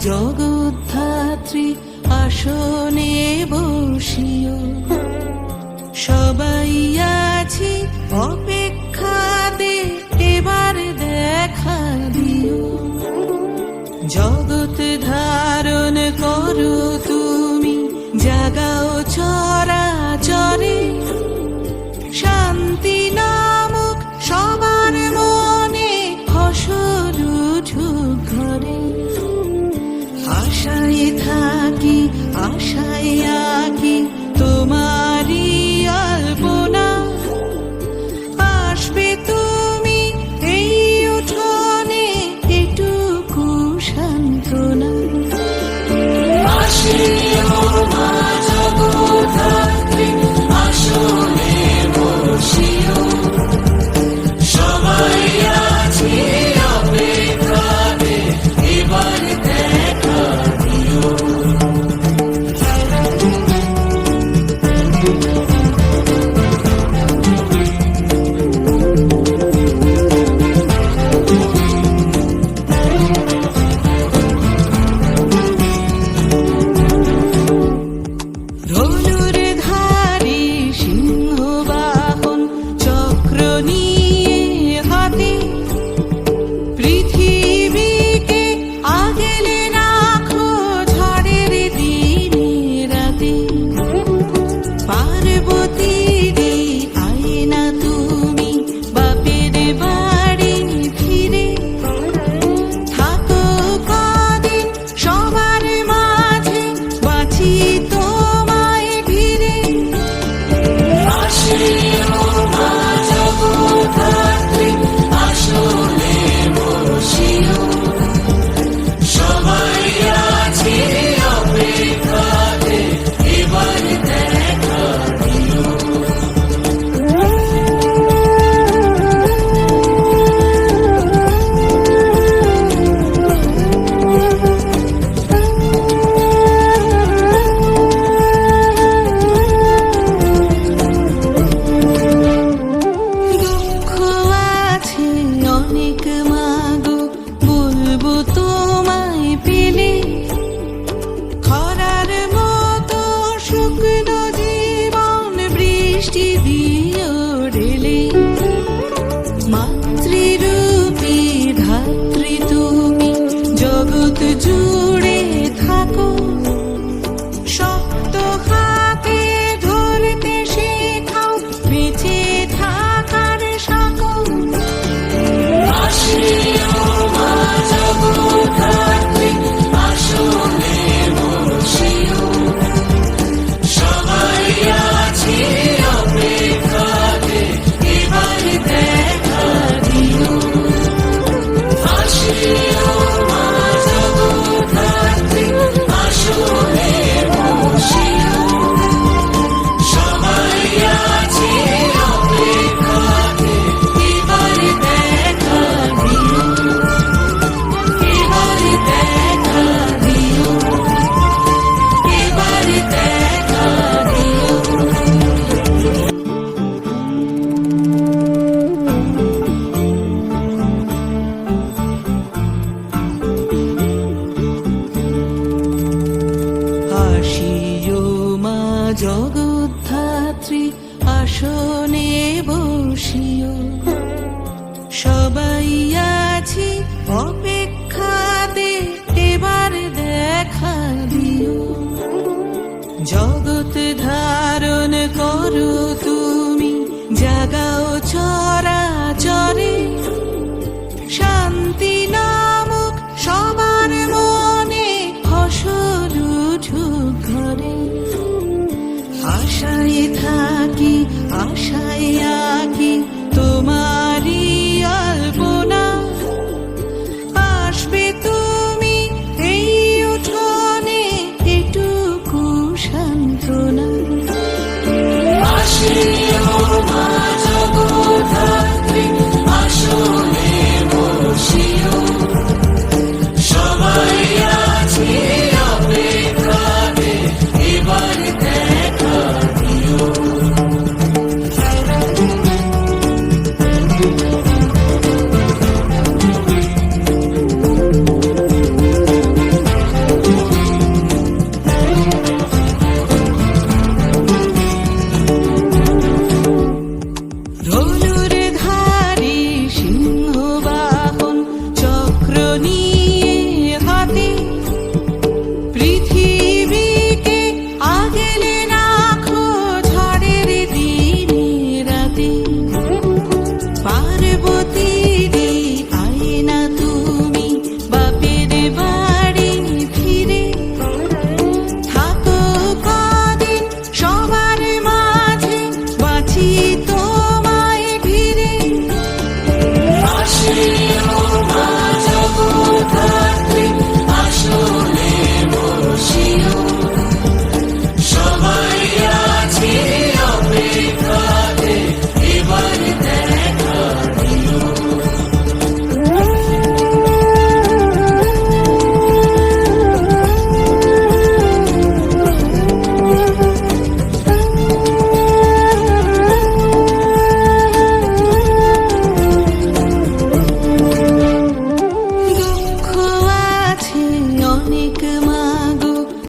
জগদ্ধাত্রী আসনে বসিও, সবাই আছি অপেক্ষাতে এবার দেখা দিও। জগৎ ধারণ করো তুমি, জাগাও চরাচরে, শান্তি নামক সবার মনে ফসল উঠুক ঘরে। আশায় থাকি আশায় আঁকি তোমারই আলপনা, আসবে তুমি এই উঠোনে এটুকু সান্ত্বনা। আসিও মা জগদ্ধাত্রী আসনে বসিও, সবাই আছি অপেক্ষাতে এবার দেখা দিও। ধনুর ধারী সিংহবাহন চক্র নিয়ে হাতে, পৃথিবীকে আগলে রাখো ঝড়ের দিনে রাতে। পার্বতীরে আয়না তুমি বাপের বাড়ি ফিরে, থাকো কদিন সবার মাঝে বাঁচি তোমায় ঘিরে। আসিও মা জগদ্ধাত্রী আসনে বসিও, সবাই আছি অপেক্ষাতে এবার দেখা দিও। দুঃখ আছে অনেক মাগো, বলবো তোমায় পেলে, খরার মতো শুকনো জীবন বৃষ্টি দিও ঢেলে। মাতৃরূপী ধাত্রী তুমি জগৎ জুড়ে থাকো, শক্ত হাতে ধরতে শেখাও বেঁচে থাকার সাকো। আসিও মা জগদ্ধাত্রী আসনে বসিও, সবাই আছি অপেক্ষাতে এবার দেখা দিও। আসিও মা জগদ্ধাত্রী আসনে বসিও, সবাই আছি অপেক্ষাতে এবার দেখা দিও। এবার দেখা দিও, এবার দেখা দিও। আসিও মা জগদ্ধাত্রী আসনে বসিও, সবাই আছি অপেক্ষাতে এবার দেখা দিও। জগৎ ধারণ করো তুমি, জাগাও চরা